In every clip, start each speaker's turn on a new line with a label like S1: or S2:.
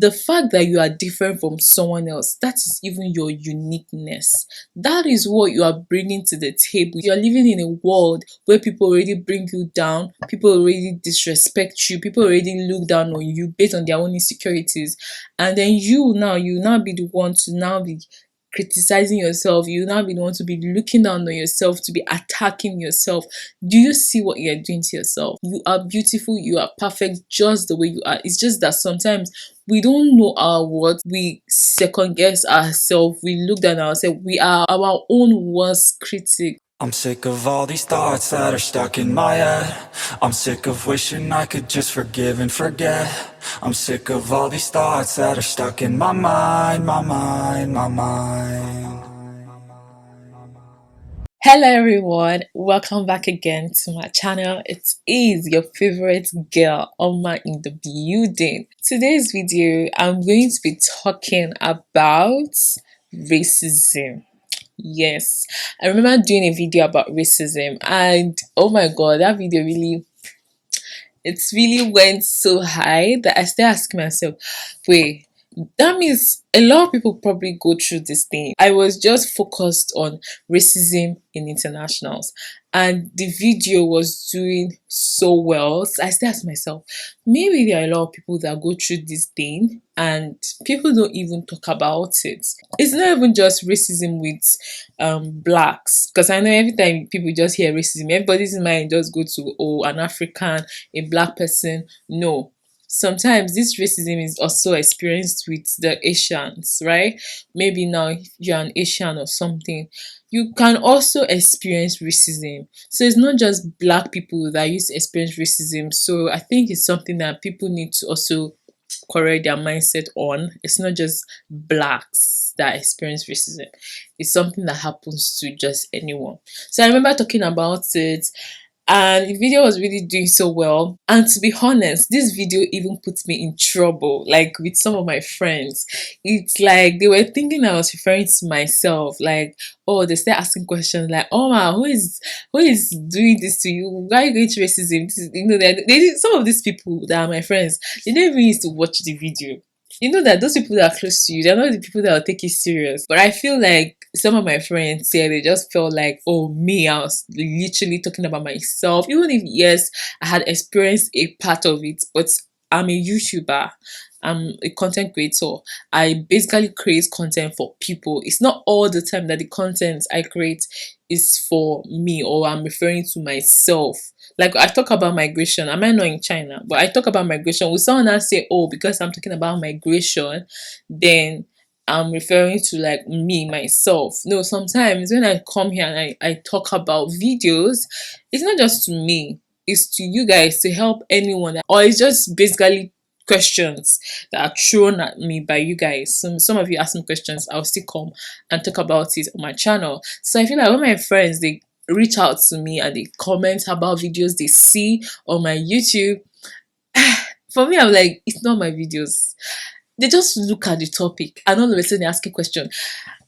S1: The fact that you are different from someone else, that is even your uniqueness. That is what you are bringing to the table. You are living in a world where people already bring you down, people already disrespect you, people already look down on you based on their own insecurities. And then you now be the one to now be criticizing yourself. You now be the one to be looking down on yourself, to be attacking yourself. Do you see what you're doing to yourself? You are beautiful, you are perfect just the way you are. It's just that sometimes we don't know our worth. We second guess ourselves. We look down on ourselves. We are our own worst critic.
S2: I'm sick of all these thoughts that are stuck in my head. I'm sick of wishing I could just forgive and forget. I'm sick of all these thoughts that are stuck in my mind, my mind, my mind.
S1: Hello everyone, welcome back again to my channel. It is your favorite girl, Oma, in the building. Today's video, I'm going to be talking about racism. Yes, I remember doing a video about racism, and oh my god, that video really went so high that I started asking myself, wait, that means a lot of people probably go through this thing. I was just focused on racism in internationals, and the video was doing so well. So I still asked myself, maybe there are a lot of people that go through this thing and people don't even talk about it. It's not even just racism with blacks, because I know every time people just hear racism, everybody's mind just go to, oh, an African, a black person. No, sometimes this racism is also experienced with the Asians, right? Maybe now if you're an Asian or something, you can also experience racism. So it's not just black people that used to experience racism. So I think it's something that people need to also correct their mindset on. It's not just blacks that experience racism. It's something that happens to just anyone. So I remember talking about it, and the video was really doing so well. And to be honest, this video even put me in trouble, like with some of my friends. It's like they were thinking I was referring to myself, like, oh, they start asking questions like, oh ma, who is doing this to you? Why are you going to racism? This is, some of these people that are my friends, they don't even used to watch the video. You know that those people that are close to you, they're not the people that will take it serious. But I feel like some of my friends here, they just felt like, oh, me, I was literally talking about myself. Even if, yes, I had experienced a part of it, but I'm a YouTuber. I'm a content creator. I basically create content for people. It's not all the time that the content I create is for me or I'm referring to myself. Like I talk about migration. I might not in China, but I talk about migration. Will someone else say, oh, because I'm talking about migration, then I'm referring to like me, myself? No, sometimes when I come here and I talk about videos, it's not just to me, it's to you guys to help anyone, or it's just basically questions that are thrown at me by you guys. Some of you ask me questions, I'll still come and talk about it on my channel. So I feel like when my friends they reach out to me and they comment about videos they see on my YouTube, for me, I'm like, it's not my videos. They just look at the topic and all of a sudden they ask a question.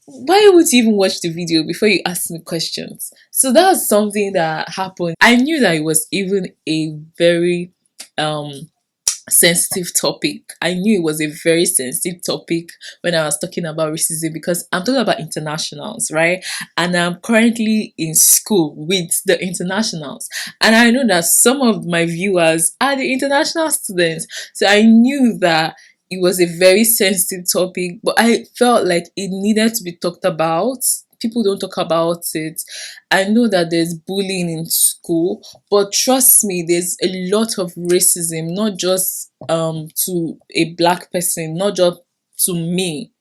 S1: Why would you even watch the video before you ask me questions? So that was something that happened. I knew that it was even a very um sensitive topic. I knew it was a very sensitive topic when I was talking about racism, because I'm talking about internationals, right? And I'm currently in school with the internationals. And I know that some of my viewers are the international students. So I knew that it was a very sensitive topic, but I felt like it needed to be talked about. People don't talk about it. I know that there's bullying in school, but trust me, there's a lot of racism, not just to a black person, not just to me.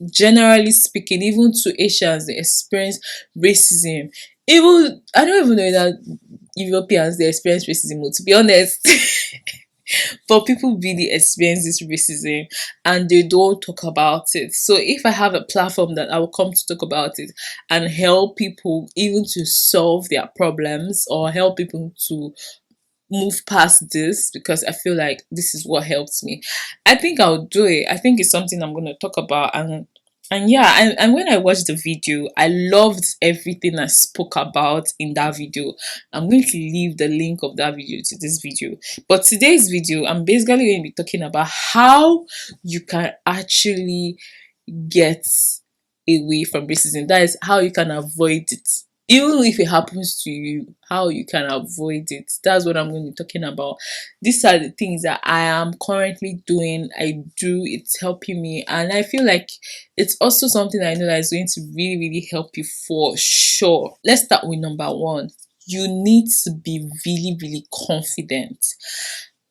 S1: Generally speaking, even to Asians, they experience racism. Even I don't even know that Europeans they experience racism, to be honest. But people really experience this racism and they don't talk about it. So if I have a platform that I will come to talk about it and help people even to solve their problems or help people to move past this, because I feel like this is what helps me, I think I'll do it. I think it's something I'm going to talk about, and And yeah, and when I watched the video, I loved everything I spoke about in that video. I'm going to leave the link of that video to this video. But today's video, I'm basically going to be talking about how you can actually get away from racism. That is how you can avoid it. Even if it happens to you, how you can avoid it. That's what I'm going to be talking about. These are the things that I am currently doing. It's helping me. And I feel like it's also something I know that is going to really, really help you for sure. Let's start with number one. You need to be really, really confident.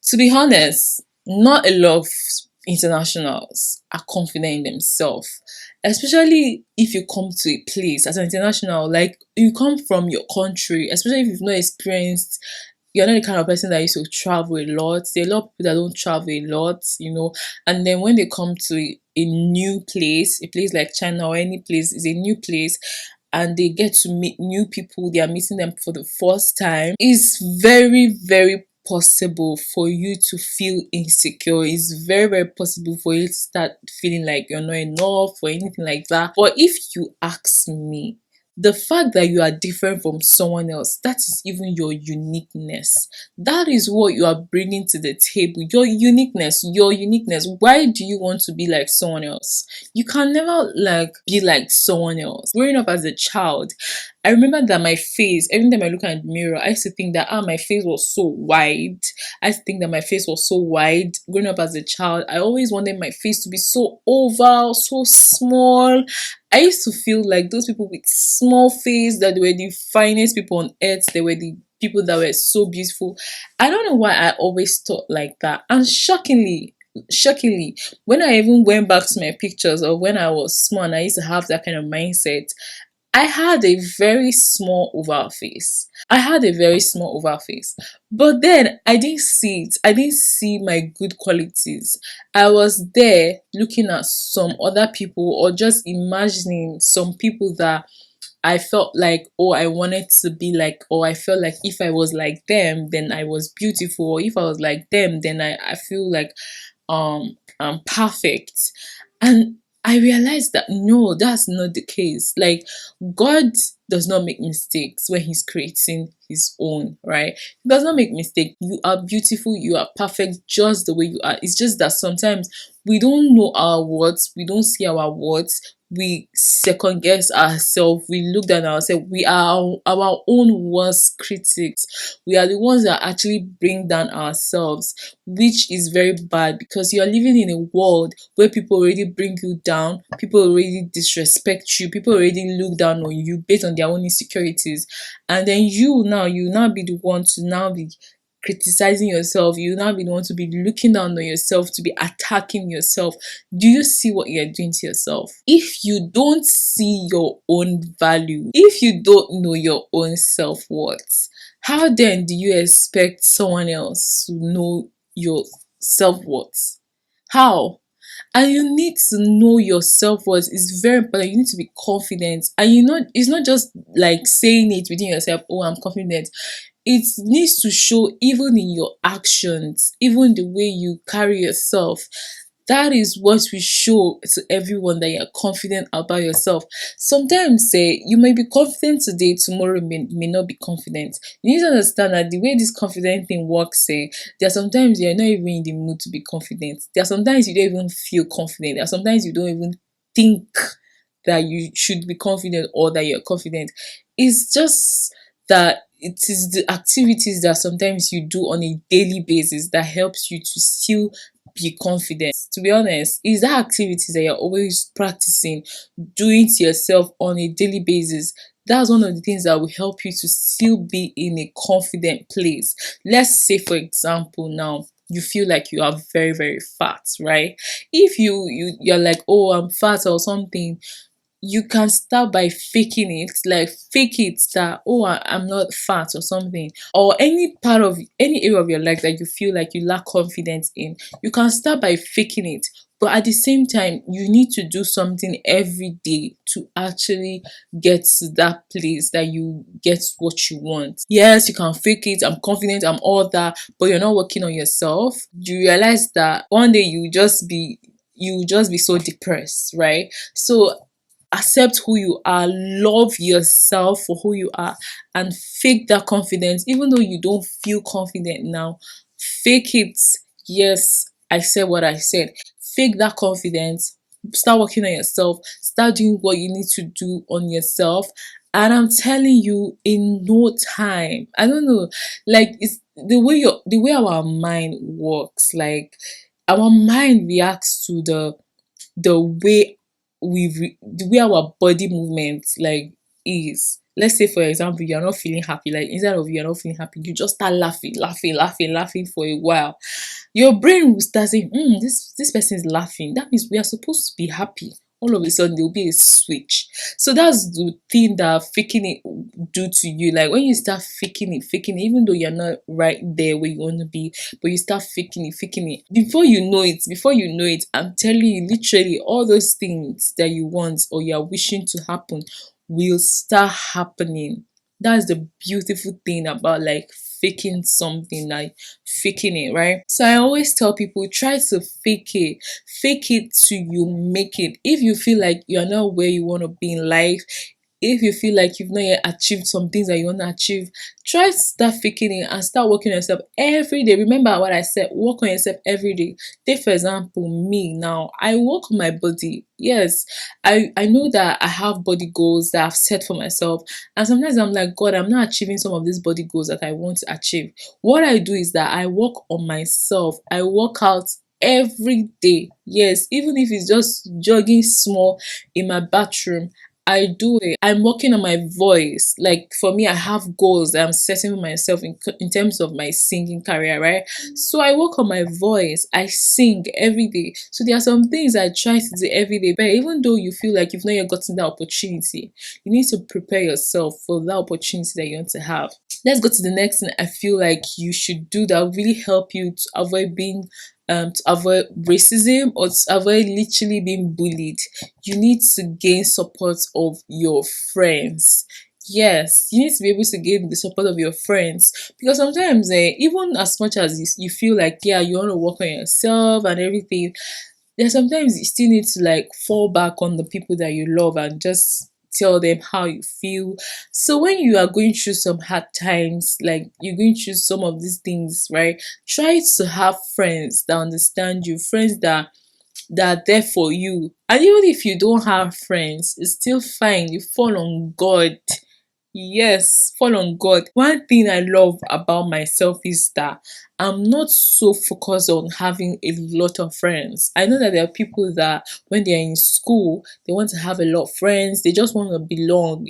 S1: To be honest, not a lot of internationals are confident in themselves, especially if you come to a place as an international, like you come from your country, especially if you've not experienced, you're not the kind of person that used to travel a lot. There are a lot of people that don't travel a lot, and then when they come to a new place, a place like China or any place is a new place, and they get to meet new people, they are meeting them for the first time, it's very, very possible for you to feel insecure. It's very, very possible for you to start feeling like you're not enough or anything like that. But if you ask me, the fact that you are different from someone else, that is even your uniqueness. That is what you are bringing to the table. Your uniqueness, your uniqueness. Why do you want to be like someone else? You can never like be like someone else. Growing up as a child, I remember that my face, every time I look at the mirror, I used to think that my face was so wide. I used to think that my face was so wide. Growing up as a child, I always wanted my face to be so oval, so small. I used to feel like those people with small face, that they were the finest people on earth. They were the people that were so beautiful. I don't know why I always thought like that. And shockingly, when I even went back to my pictures of when I was small and I used to have that kind of mindset, I had a very small oval face. I had a very small oval face. But then I didn't see it. I didn't see my good qualities. I was there looking at some other people or just imagining some people that I felt like, oh, I wanted to be like, or I felt like if I was like them, then I was beautiful. Or if I was like them, then I feel like I'm perfect. And I realized that no, that's not the case. Like, God does not make mistakes when He's creating His own, right? He does not make mistakes. You are beautiful, you are perfect just the way you are. It's just that sometimes we don't know our words, we don't see our words, we second guess ourselves, we look down on ourselves, we are our own worst critics. We are the ones that actually bring down ourselves, which is very bad because you are living in a world where people already bring you down, people already disrespect you, people already look down on you based on their own insecurities. And then you now be the one to now be criticizing yourself, you now be the one to be looking down on yourself, to be attacking yourself. Do you see what you're doing to yourself? If you don't see your own value, if you don't know your own self-worth, how then do you expect someone else to know your self-worth? How? And you need to know your self-worth. It's very important. You need to be confident. And it's not just like saying it within yourself, oh, I'm confident. It needs to show even in your actions, even the way you carry yourself. That is what we show to everyone that you're confident about yourself. Sometimes say you may be confident today, tomorrow may not be confident. You need to understand that the way this confident thing works, there are sometimes you're not even in the mood to be confident. There are sometimes you don't even feel confident. There are sometimes you don't even think that you should be confident or that you're confident. It's just that it is the activities that sometimes you do on a daily basis that helps you to still be confident. To be honest, is that activities that you're always practicing, doing to yourself on a daily basis. That's one of the things that will help you to still be in a confident place. Let's say, for example, now you feel like you are very, very fat, right? If you're like, oh, I'm fat or something, you can start by faking it, like fake it that, oh, I'm not fat or something, or any part of any area of your life that you feel like you lack confidence in. You can start by faking it, but at the same time you need to do something every day to actually get to that place that you get what you want. Yes, you can fake it, I'm confident, I'm all that, but you're not working on yourself. You realize that one day you just be so depressed, right? So accept who you are, love yourself for who you are, and fake that confidence. Even though you don't feel confident now, fake it. Yes, I said what I said. Fake that confidence. Start working on yourself. Start doing what you need to do on yourself. And I'm telling you, in no time, I don't know, like it's the way our mind works. Like our mind reacts to the way the way our body movement like is. Let's say for example you're not feeling happy, like inside of you you're not feeling happy, you just start laughing for a while. Your brain will start saying, this person is laughing, that means we are supposed to be happy. All of a sudden there'll be a switch. So that's the thing that faking it do to you. Like when you start faking it, even though you're not right there where you want to be, but you start faking it. Before you know it, I'm telling you, literally all those things that you want or you're wishing to happen will start happening. That's the beautiful thing about like faking something, like faking it, right? So I always tell people, try to fake it till you make it. If you feel like you're not where you want to be in life, if you feel like you've not yet achieved some things that you want to achieve, try to start faking it and start working on yourself every day. Remember what I said, work on yourself every day. Take for example me now, I work on my body. Yes, I know that I have body goals that I've set for myself, and sometimes I'm like, God, I'm not achieving some of these body goals that I want to achieve. What I do is that I work on myself. I work out every day. Yes, even if it's just jogging small in my bathroom, I do it. I'm working on my voice. Like for me, I have goals that I'm setting for myself in terms of my singing career, right? So I work on my voice. I sing every day. So there are some things I try to do every day. But even though you feel like you've not yet gotten that opportunity, you need to prepare yourself for that opportunity that you want to have. Let's go to the next thing I feel like you should do that will really help you to avoid racism or to avoid literally being bullied. You need to gain support of your friends. Yes, you need to be able to gain the support of your friends, because sometimes even as much as you feel like, yeah, you want to work on yourself and everything, there's sometimes you still need to like fall back on the people that you love and just tell them how you feel. So when you are going through some hard times, like you're going through some of these things, right? Try to have friends that understand you, friends that are there for you. And even if you don't have friends, it's still fine. You fall on God. Yes, fall on God. One thing I love about myself is that I'm not so focused on having a lot of friends. I know that there are people that when they're in school, they want to have a lot of friends, they just want to belong.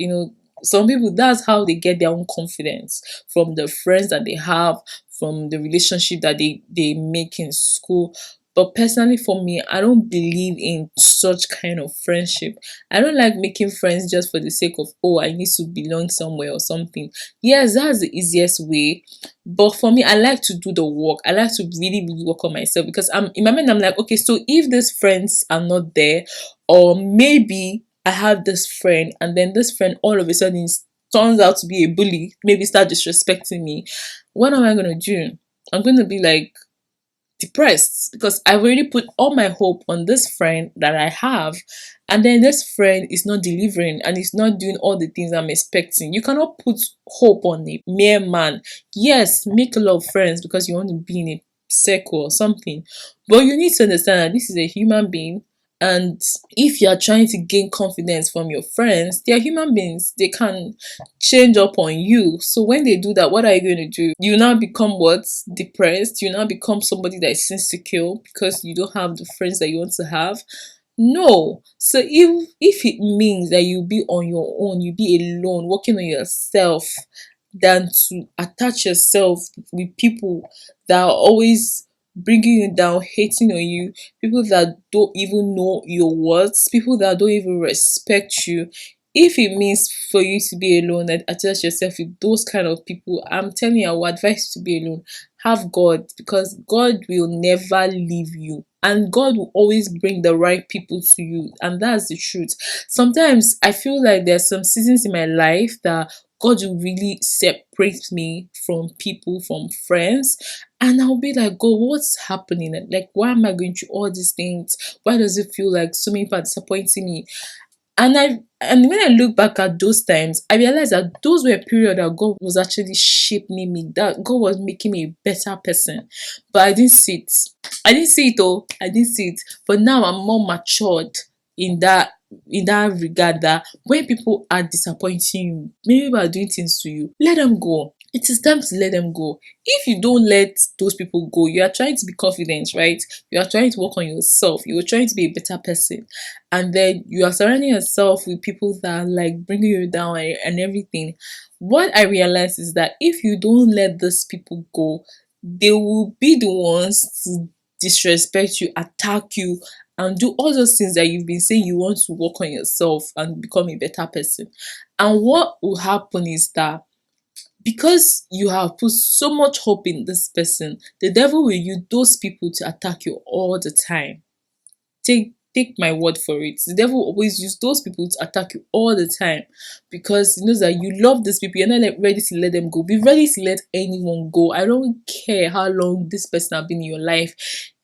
S1: Some people, that's how they get their own confidence, from the friends that they have, from the relationship that they make in school. But personally, for me, I don't believe in such kind of friendship. I don't like making friends just for the sake of, oh, I need to belong somewhere or something. Yes, that's the easiest way. But for me, I like to do the work. I like to really, really work on myself, because I'm in my mind, I'm like, okay, so if these friends are not there, or maybe I have this friend and then this friend all of a sudden turns out to be a bully, maybe start disrespecting me, what am I gonna do? I'm gonna be like, depressed, because I've already put all my hope on this friend that I have, and then this friend is not delivering and is not doing all the things I'm expecting. You cannot put hope on a mere man. Yes, make a lot of friends because you want to be in a circle or something, but you need to understand that this is a human being. And if you are trying to gain confidence from your friends, they are human beings. They can change up on you. So when they do that, what are you going to do? You now become what? Depressed. You now become somebody that is insecure because you don't have the friends that you want to have. No. So if it means that you be on your own, you be alone, working on yourself, than to attach yourself with people that are always bringing you down, hating on you, people that don't even know your words, people that don't even respect you. If it means for you to be alone and attach yourself with those kind of people, I'm telling you, I would advise you to be alone. Have God, because God will never leave you. And God will always bring the right people to you. And that's the truth. Sometimes I feel like there's some seasons in my life that God will really separate me from people, from friends. And I'll be like, God, what's happening? Like, why am I going through all these things? Why does it feel like so many people are disappointing me? And when I look back at those times, I realized that those were a period that God was actually shaping me, that God was making me a better person. But I didn't see it. I didn't see it though. I didn't see it. But now I'm more matured in that regard, that when people are disappointing you, maybe people are doing things to you, let them go. It is time to let them go. If you don't let those people go, you are trying to be confident, right? You are trying to work on yourself. You are trying to be a better person. And then you are surrounding yourself with people that are like bringing you down and everything. What I realize is that if you don't let those people go, they will be the ones to disrespect you, attack you, and do all those things that you've been saying you want to work on yourself and become a better person. And what will happen is that because you have put so much hope in this person, the devil will use those people to attack you all the time. Take my word for it. The devil will always use those people to attack you all the time because he knows that you love these people. You're not like ready to let them go. Be ready to let anyone go. I don't care how long this person have been in your life.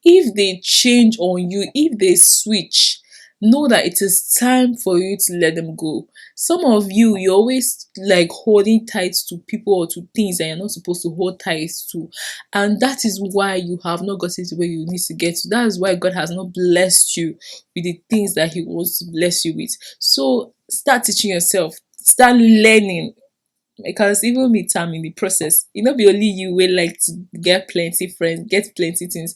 S1: If they change on you, if they switch, know that it is time for you to let them go. Some of you, you're always like holding tight to people or to things that you're not supposed to hold tight to. And that is why you have not gotten to where you need to get to. That is why God has not blessed you with the things that He wants to bless you with. So start teaching yourself, start learning. Because even me, time in the process, it not be only you will like to get plenty friends, get plenty things.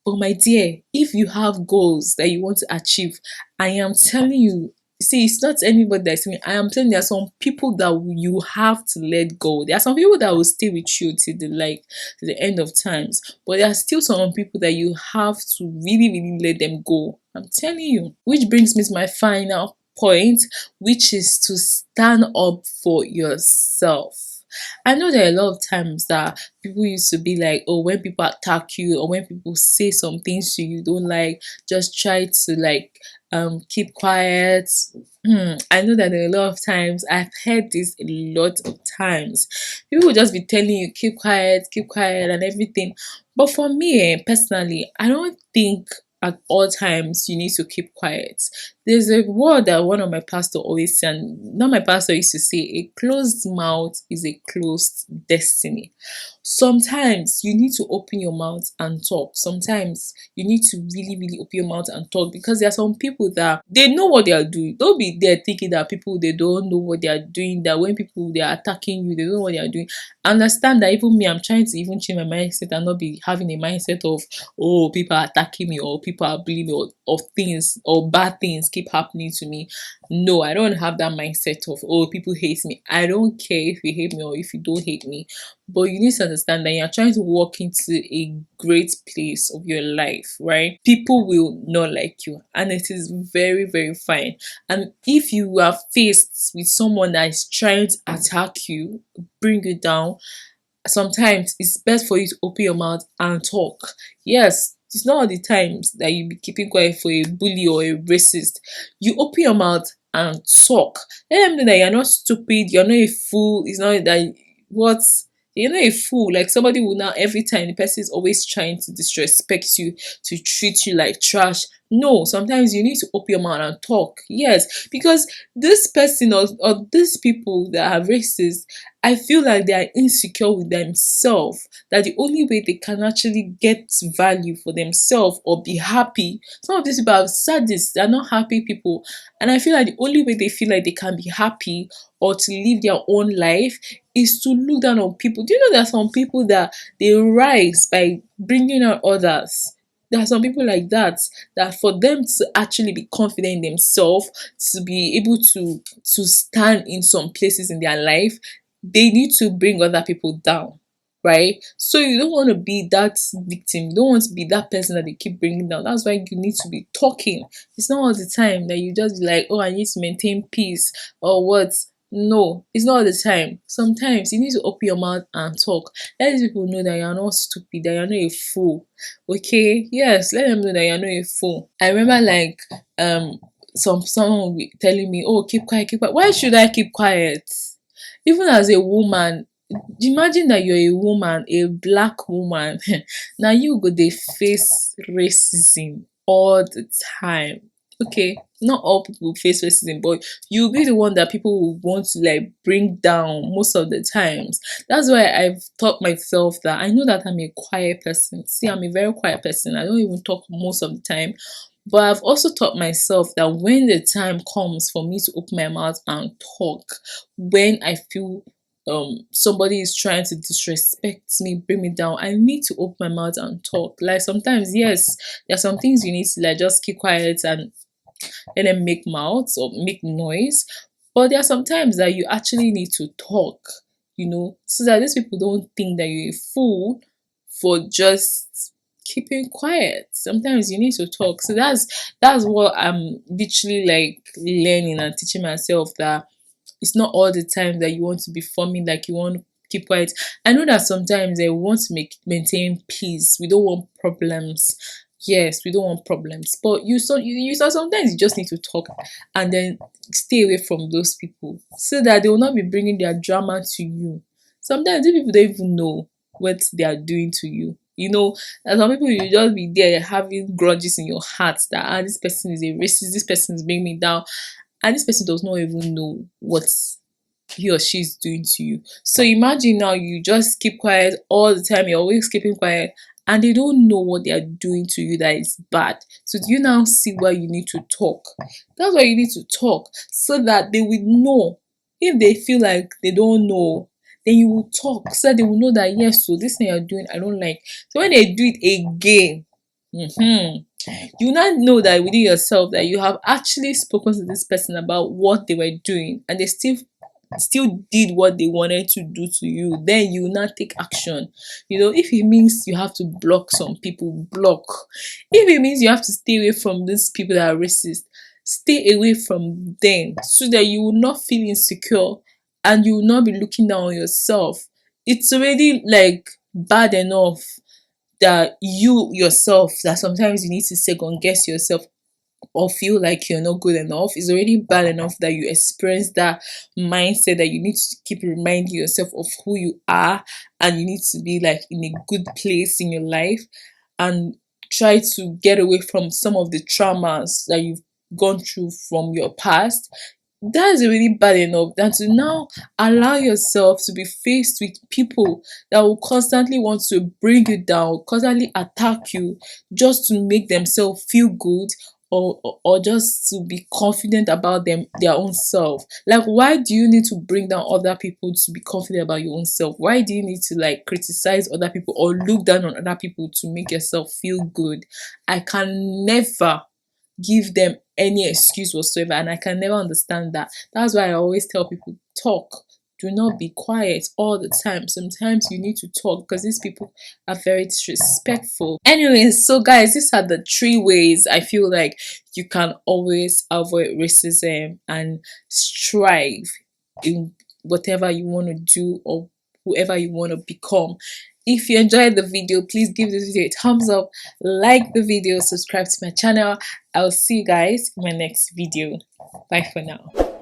S1: But my dear, if you have goals that you want to achieve, I am telling you, see, it's not anybody that's saying, I am telling you, there are some people that you have to let go. There are some people that will stay with you till to the end of times. But there are still some people that you have to really, really let them go. I'm telling you. Which brings me to my final point, which is to stand up for yourself. I know there are a lot of times that people used to be like, oh, when people attack you or when people say some things to you don't like, just try to like keep quiet. I know that there are a lot of times I've heard this a lot of times. People will just be telling you keep quiet and everything. But for me, personally, I don't think at all times you need to keep quiet. There's a word that one of my pastor always said, and not my pastor used to say, a closed mouth is a closed destiny. Sometimes you need to open your mouth and talk. Sometimes you need to really, really open your mouth and talk because there are some people that they know what they are doing. Don't be there thinking that people they don't know what they are doing, that when people they are attacking you, they don't know what they are doing. Understand that even me, I'm trying to even change my mindset and not be having a mindset of, oh, people are attacking me or people are bullying me or things or bad things keep happening to me. No, I don't have that mindset of, oh, people hate me. I don't care if you hate me or if you don't hate me. But you need to understand that you're trying to walk into a great place of your life, right? People will not like you, and it is very, very fine. And if you are faced with someone that is trying to attack you, bring you down, sometimes it's best for you to open your mouth and talk. Yes, it's not all the times that you be keeping quiet for a bully or a racist. You open your mouth and talk. Let them know that you're not stupid, you're not a fool. It's not that what you're not a fool. Like somebody will now every time the person is always trying to disrespect you, to treat you like trash. No, sometimes you need to open your mouth and talk. Yes, because this person or these people that are racist, I feel like they are insecure with themselves, that the only way they can actually get value for themselves or be happy. Some of these people are sadists, they're not happy people. And I feel like the only way they feel like they can be happy or to live their own life is to look down on people. Do you know there are some people that they rise by bringing out others? There are some people like that, that for them to actually be confident in themselves, to be able to stand in some places in their life, they need to bring other people down, right? So you don't want to be that victim. You don't want to be that person that they keep bringing down. That's why you need to be talking. It's not all the time that you just be like, oh, I need to maintain peace or what. No, it's not all the time. Sometimes you need to open your mouth and talk. Let these people know that you're not stupid, that you're not a fool. Okay? Yes, let them know that you're not a fool. I remember like someone will be telling me, oh, keep quiet, keep quiet. Why should I keep quiet? Even as a woman, Imagine that you're a woman, a black woman. Now you go dey face racism all the time. Okay, not all people face racism, but you'll be the one that people will want to like bring down most of the times. That's why I've taught myself that I know that I'm a quiet person. See, I'm a very quiet person. I don't even talk most of the time. But I've also taught myself that when the time comes for me to open my mouth and talk, when I feel somebody is trying to disrespect me, bring me down, I need to open my mouth and talk. Like sometimes, yes, there are some things you need to like just keep quiet and let them make mouths or make noise. But there are some times that you actually need to talk, so that these people don't think that you're a fool for just keeping quiet. Sometimes you need to talk. So that's what I'm literally like learning and teaching myself, that it's not all the time that you want to be forming, like you want to keep quiet. I know that sometimes I want to maintain peace. We don't want problems. Yes, we don't want problems. But you saw sometimes you just need to talk and then stay away from those people so that they will not be bringing their drama to you. Sometimes these people don't even know what they are doing to you. And some people you just be there having grudges in your heart that this person is a racist, this person is bringing me down, and this person does not even know what he or she is doing to you. So imagine now you just keep quiet all the time, you're always keeping quiet, and they don't know what they are doing to you that is bad. So do you now see why you need to talk? That's why you need to talk, so that they will know. If they feel like they don't know, then you will talk so that they will know that yes, so this thing you're doing, I don't like. So when they do it again, you now know that within yourself that you have actually spoken to this person about what they were doing, and they still did what they wanted to do to you. Then you now take action. If it means you have to block some people, block. If it means you have to stay away from these people that are racist, stay away from them, so that you will not feel insecure and you will not be looking down on yourself. It's already like bad enough that you yourself, that sometimes you need to second guess yourself or feel like you're not good enough. It's already bad enough that you experience that mindset that you need to keep reminding yourself of who you are, and you need to be like in a good place in your life and try to get away from some of the traumas that you've gone through from your past. That's already bad enough than to now allow yourself to be faced with people that will constantly want to bring you down, constantly attack you just to make themselves feel good, or just to be confident about their own self. Like, why do you need to bring down other people to be confident about your own self? Why do you need to like criticize other people or look down on other people to make yourself feel good? I can never give them any excuse whatsoever, and I can never understand that. That's why I always tell people, talk. Do not be quiet all the time. Sometimes you need to talk because these people are very disrespectful. Anyways, so guys, these are the 3 ways I feel like you can always avoid racism and strive in whatever you want to do or whoever you want to become. If you enjoyed the video, please give this video a thumbs up, like the video, subscribe to my channel. I'll see you guys in my next video. Bye for now.